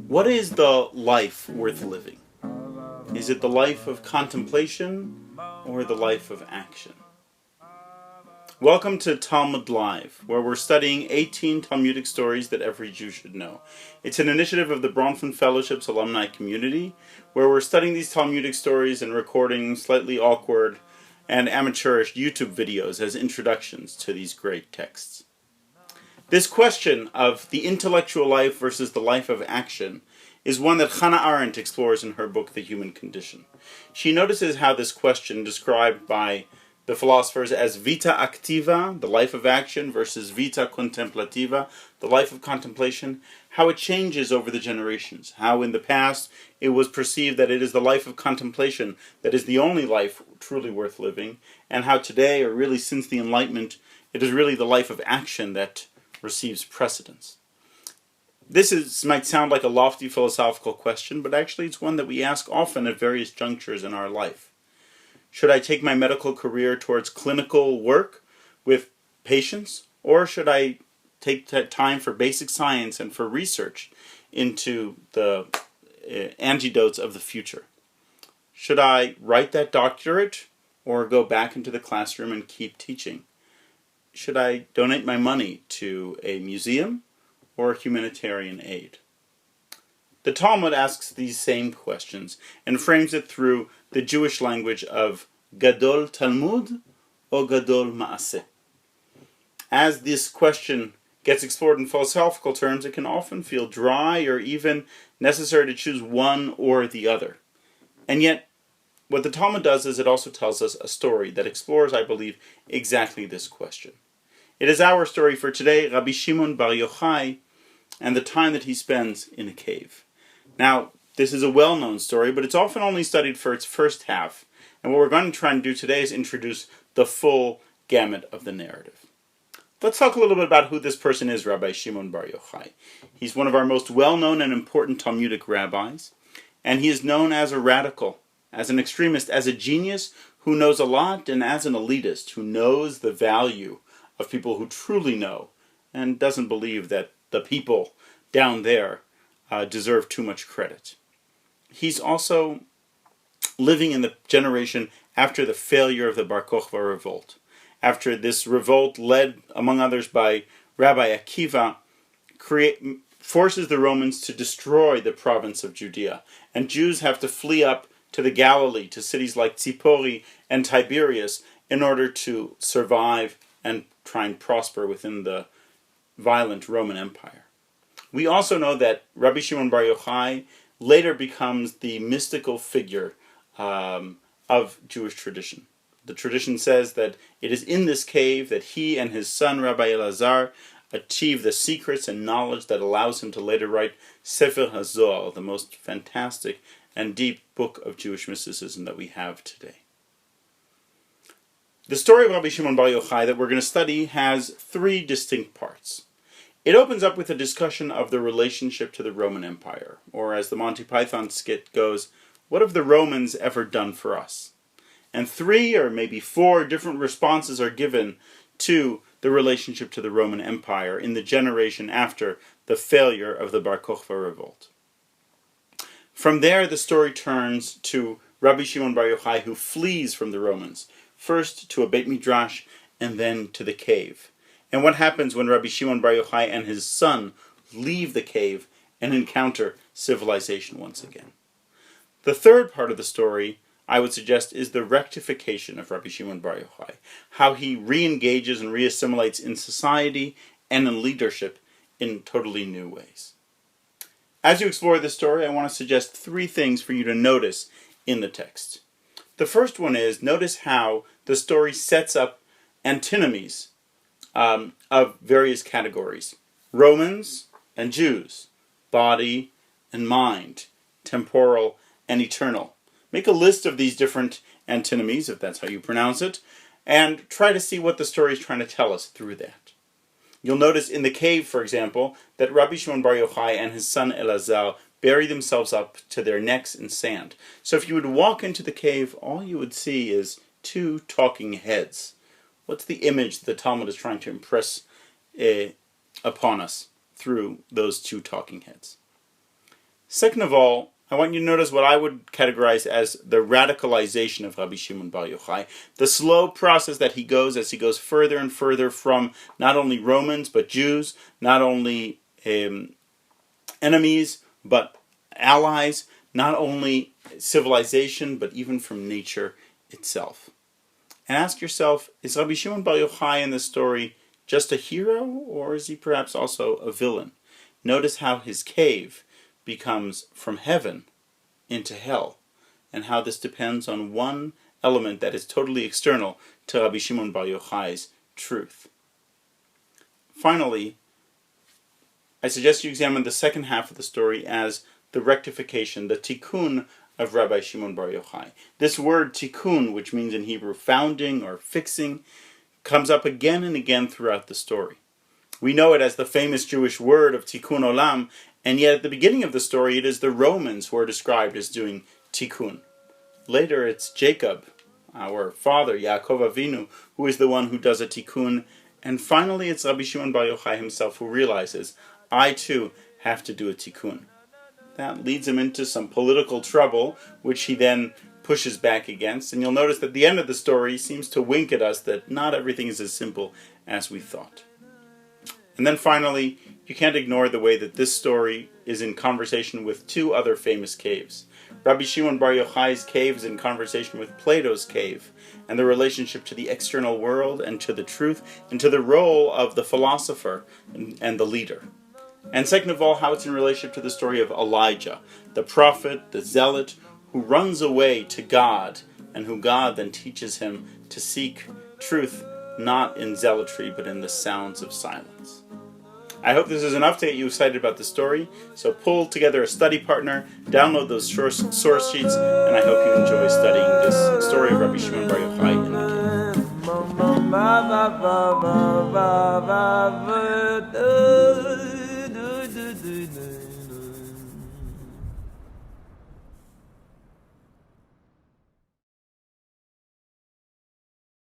What is the life worth living? Is it the life of contemplation or the life of action? Welcome to Talmud Live, where we're studying 18 Talmudic stories that every Jew should know. It's an initiative of the Bronfman Fellowship's alumni community, where we're studying these Talmudic stories and recording slightly awkward and amateurish YouTube videos as introductions to these great texts. This question of the intellectual life versus the life of action is one that Hannah Arendt explores in her book, The Human Condition. She notices how this question, described by the philosophers as vita activa, the life of action, versus vita contemplativa, the life of contemplation, how it changes over the generations. How in the past it was perceived that it is the life of contemplation that is the only life truly worth living, and how today, or really since the Enlightenment, it is really the life of action that receives precedence. Might sound like a lofty philosophical question, but actually it's one that we ask often at various junctures in our life. Should I take my medical career towards clinical work with patients, or should I take time for basic science and for research into the antidotes of the future? Should I write that doctorate or go back into the classroom and keep teaching? Should I donate my money to a museum or humanitarian aid? The Talmud asks these same questions and frames it through the Jewish language of Gadol Talmud or Gadol Maaseh. As this question gets explored in philosophical terms, it can often feel dry or even necessary to choose one or the other. And yet, what the Talmud does is it also tells us a story that explores, I believe, exactly this question. It is our story for today, Rabbi Shimon Bar Yochai, and the time that he spends in a cave. Now, this is a well-known story, but it's often only studied for its first half. And what we're going to try and do today is introduce the full gamut of the narrative. Let's talk a little bit about who this person is, Rabbi Shimon Bar Yochai. He's one of our most well-known and important Talmudic rabbis, and he is known as a radical, as an extremist, as a genius who knows a lot, and as an elitist who knows the value of people who truly know and doesn't believe that the people down there deserve too much credit. He's also living in the generation after the failure of the Bar Kokhba revolt. After this revolt, led among others by Rabbi Akiva, forces the Romans to destroy the province of Judea, and Jews have to flee up to the Galilee, to cities like Tzipori and Tiberias, in order to survive and try and prosper within the violent Roman Empire. We also know that Rabbi Shimon Bar Yochai later becomes the mystical figure of Jewish tradition. The tradition says that it is in this cave that he and his son Rabbi Elazar achieve the secrets and knowledge that allows him to later write Sefer HaZohar, the most fantastic and deep book of Jewish mysticism that we have today. The story of Rabbi Shimon Bar Yochai that we're going to study has three distinct parts. It opens up with a discussion of the relationship to the Roman Empire, or as the Monty Python skit goes, what have the Romans ever done for us? And 3 or maybe 4 different responses are given to the relationship to the Roman Empire in the generation after the failure of the Bar Kokhba revolt. From there, the story turns to Rabbi Shimon Bar Yochai, who flees from the Romans, first to a Beit Midrash and then to the cave. And what happens when Rabbi Shimon Bar Yochai and his son leave the cave and encounter civilization once again. The third part of the story, I would suggest, is the rectification of Rabbi Shimon Bar Yochai, how he re-engages and re-assimilates in society and in leadership in totally new ways. As you explore this story, I want to suggest 3 things for you to notice in the text. The first one is, notice how the story sets up antinomies of various categories. Romans and Jews, body and mind, temporal and eternal. Make a list of these different antinomies, if that's how you pronounce it, and try to see what the story is trying to tell us through that. You'll notice in the cave, for example, that Rabbi Shimon Bar Yochai and his son Elazar bury themselves up to their necks in sand. So if you would walk into the cave, all you would see is 2 talking heads. What's the image the Talmud is trying to impress upon us through those 2 talking heads? Second of all, I want you to notice what I would categorize as the radicalization of Rabbi Shimon Bar Yochai, the slow process that he goes as he goes further and further from not only Romans but Jews, not only enemies but allies, not only civilization but even from nature itself. And ask yourself, is Rabbi Shimon Bar Yochai in this story just a hero, or is he perhaps also a villain? Notice how his cave becomes from heaven into hell, and how this depends on one element that is totally external to Rabbi Shimon Bar Yochai's truth. Finally, I suggest you examine the second half of the story as the rectification, the tikkun of Rabbi Shimon Bar Yochai. This word tikkun, which means in Hebrew founding or fixing, comes up again and again throughout the story. We know it as the famous Jewish word of tikkun olam, and yet at the beginning of the story it is the Romans who are described as doing tikkun. Later it's Jacob, our father, Yaakov Avinu, who is the one who does a tikkun, and finally it's Rabbi Shimon Bar Yochai himself who realizes, I too have to do a tikkun. That leads him into some political trouble, which he then pushes back against, and you'll notice that the end of the story seems to wink at us that not everything is as simple as we thought. And then finally, you can't ignore the way that this story is in conversation with two other famous caves. Rabbi Shimon Bar Yochai's cave is in conversation with Plato's cave, and the relationship to the external world and to the truth, and to the role of the philosopher and the leader. And second of all, how it's in relationship to the story of Elijah, the prophet, the zealot, who runs away to God, and who God then teaches him to seek truth not in zealotry, but in the sounds of silence. I hope this is enough to get you excited about the story, so pull together a study partner, download those source sheets, and I hope you enjoy studying this story of Rabbi Shimon Bar Yochai in the cave.